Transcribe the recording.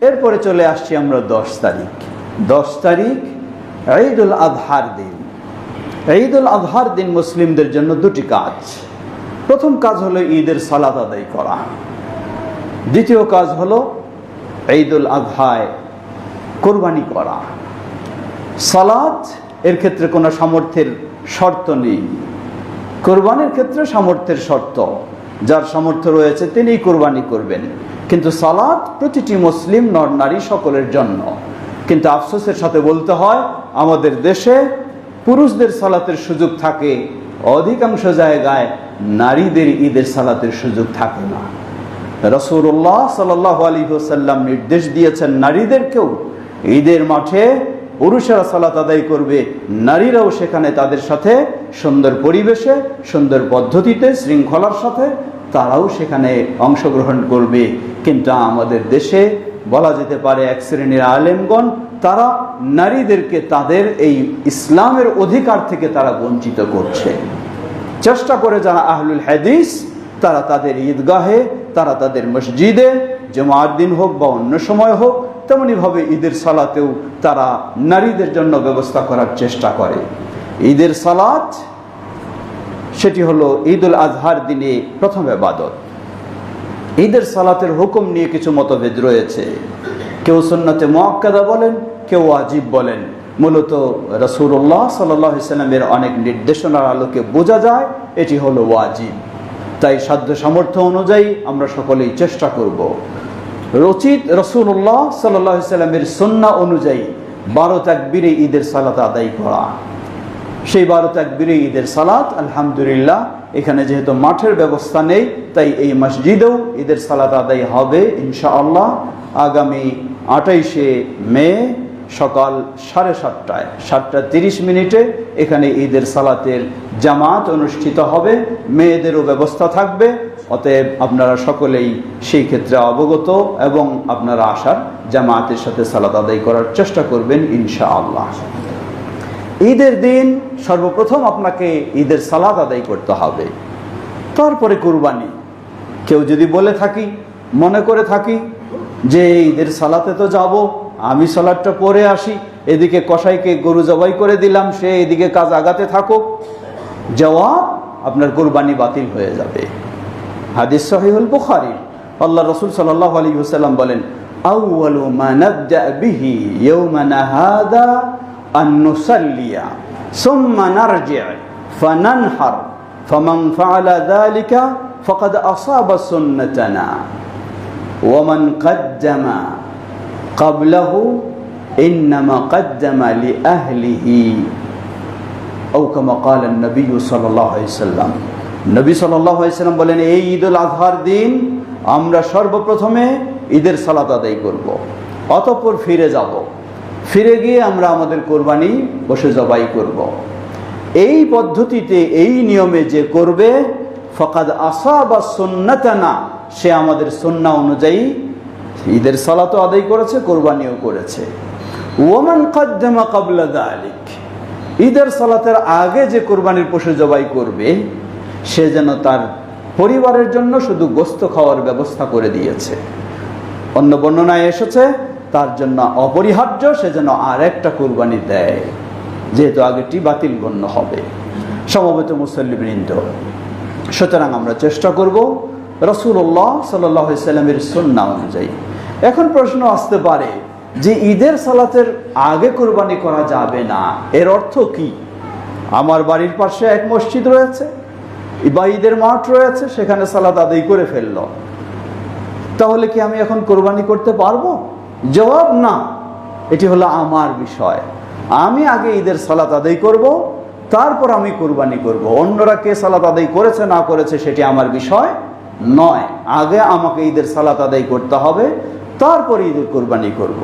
এরপরে চলে আসছি আমরা 10 তারিখ। 10 তারিখ ঈদুল আজহার দিন। ঈদুল আজহার দিন মুসলিমদের জন্য দুটি কাজ। প্রথম কাজ হলো ঈদের সালাত আদায় করা। দ্বিতীয় কাজ হলো ঈদুল আজহায় কোরবানি করা। সালাত এর ক্ষেত্রে কোনো সামর্থ্যের শর্ত নেই, কোরবানির ক্ষেত্রে সামর্থ্যের শর্ত। যার সামর্থ্য রয়েছে তিনিই কোরবানি করবেন, কিন্তু সালাত প্রতিটি মুসলিম নর নারী সকলের জন্য। কিন্তু আফসোসের সাথে বলতে হয়, আমাদের দেশে পুরুষদের সালাতের সুযোগ থাকে, অধিকাংশ জায়গায় নারীদের ঈদের সালাতের সুযোগ থাকে না। রাসূলুল্লাহ সাল্লাল্লাহু আলাইহি ওয়াসাল্লাম নির্দেশ দিয়েছেন নারীদেরকেও ঈদের মাঠে পুরুষেরা সালাত আদায় করবে, নারীরাও সেখানে তাদের সাথে সুন্দর পরিবেশে, সুন্দর পদ্ধতিতে, শৃঙ্খলার সাথে তারাও সেখানে অংশগ্রহণ করবে। কিন্তু আমাদের দেশে বলা যেতে পারে এক শ্রেণীর আলেমগণ তারা নারীদেরকে তাদের এই ইসলামের অধিকার থেকে তারা বঞ্চিত করছে। চেষ্টা করে যারা আহলুল হাদিস তারা তাদের ঈদগাহে, তারা তাদের মসজিদে, জুমার দিন হোক বা অন্য সময় হোক, তেমনিভাবে ঈদের সালাতেও তারা নারীদের জন্য ব্যবস্থা করার চেষ্টা করে। ঈদের সালাত সেটি হলো ঈদুল আজহার দিনে প্রথম ইবাদত। ঈদের সালাতের হুকুম নিয়ে কিছু মতভেদ রয়েছে। কেউ সুন্নতে মুআক্কাদা বলেন, কেউ ওয়াজিব বলেন। মূলত রাসূলুল্লাহ সাল্লাল্লাহু আলাইহি ওয়াসাল্লামের অনেক নির্দেশনার আলোকে বোঝা যায় এটি হলো ওয়াজিব। তাই সাধ্য সামর্থ্য অনুযায়ী আমরা সকলেই চেষ্টা করব রচিত রাসূলুল্লাহ সাল্লাল্লাহু আলাইহি ওয়াসাল্লামের সুন্নাহ অনুযায়ী 12 তাকবীরে ঈদের সালাত আদায় করা। সেই 12 তাকবীরে ঈদের সালাত আলহামদুলিল্লাহ এখানে যেহেতু মাঠের ব্যবস্থা নেই, তাই এই মসজিদেও ঈদের সালাত আদায় হবে ইনশাআল্লাহ। আগামী 28শে মে সকাল 7:30টায় 7:30 এখানে ঈদের সালাতের জামাত অনুষ্ঠিত হবে, মেয়েদেরও ব্যবস্থা থাকবে। অতএব আপনারা সকলেই সেই ক্ষেত্রে অবগত এবং আপনারা আসার জামাতের সাথে সালাত আদায় করার চেষ্টা করবেন ইনশাআল্লাহ। ঈদের দিন সর্বপ্রথম আপনাকে ঈদের সালাত আদায় করতে হবে, তারপরে কুরবানি। কেউ যদি বলে থাকি, মনে করে থাকি যে ঈদের সালাতে তো যাব, আমি সালাতটা পরে আসি, এদিকে কসাইকে গরু জবাই করে দিলাম, সে এদিকে কাজ আগাতে থাকুক, জবাব আপনার কুরবানি বাতিল হয়ে যাবে। হাদিস সহিহুল বুখারী, আল্লাহ রাসূল সাল্লাল্লাহু আলাইহি ওয়াসাল্লাম বলেন, আউয়ালু মা নাবদা বিহি ইয়াওমানা হাদা আন নুসাল্লিয়া সুম্মা নারজি' ফানানহার ফামান ফাআলা যালিকা ফাকাদ আসাবা সুন্নাতানা ওয়া মান কাদ্দামা ক্বাবলাহু ইন্নামা কাদ্দামা লিআহলিহি আও কামা ক্বালা নবী সাল্লাল্লাহু আলাইহি ওয়াসাল্লাম। নবী সাল্লাল্লাহু আলাইহি ওয়াসাল্লাম বলেন, এই ঈদুল আজহার দিন আমরা সর্বপ্রথমে ঈদের সালাত আদায় করব, অতঃপর ফিরে যাব, ফিরে গিয়ে আমরা আমাদের কোরবানি পশু জবাই করব। এই পদ্ধতিতে, এই নিয়মে যে করবে ফাকাদ আসাবা সুন্নাতানা, সে আমাদের সুন্নাহ অনুযায়ী ঈদের সালাতও আদায় করেছে, কোরবানিও করেছে। ওয়ামান কাদ্দামা ক্বাবলা যালিক, ঈদের সালাতের আগে যে কোরবানির পশু জবাই করবে সে যেন তার পরিবারের জন্য শুধু গোশত খাওয়ার ব্যবস্থা করে দিয়েছে। অন্য বর্ণনায় এসেছে তার জন্য অপরিহার্য সে যেন আর একটা কোরবানি দেয়, যেহেতু আগেরটি বাতিল গণ্য হবে। সমবেত মুসল্লিবৃন্দ, সুতরাং আমরা চেষ্টা করব রাসূলুল্লাহ সাল্লাল্লাহু আলাইহি ওয়াসাল্লামের সুন্নাহ অনুযায়ী। এখন প্রশ্ন আসতে পারে যে ঈদের সালাতের আগে কোরবানি করা যাবে না, এর অর্থ কি? আমার বাড়ির পাশে এক মসজিদ রয়েছে বা ঈদের মাঠ রয়েছে, সেখানে সালাত আদায় করে ফেলল, তাহলে কি আমি এখন কোরবানি করতে পারবো? জবাব না, এটি হলো আমার বিষয়। আমি আগে ঈদের সালাত আদায় করব, তারপর আমি কোরবানি করব। অন্যরা কে সালাত আদায় করেছে না করেছে সেটি আমার বিষয় নয়। আগে আমাকে ঈদের সালাত আদায় করতে হবে, তারপর ঈদের কোরবানি করব।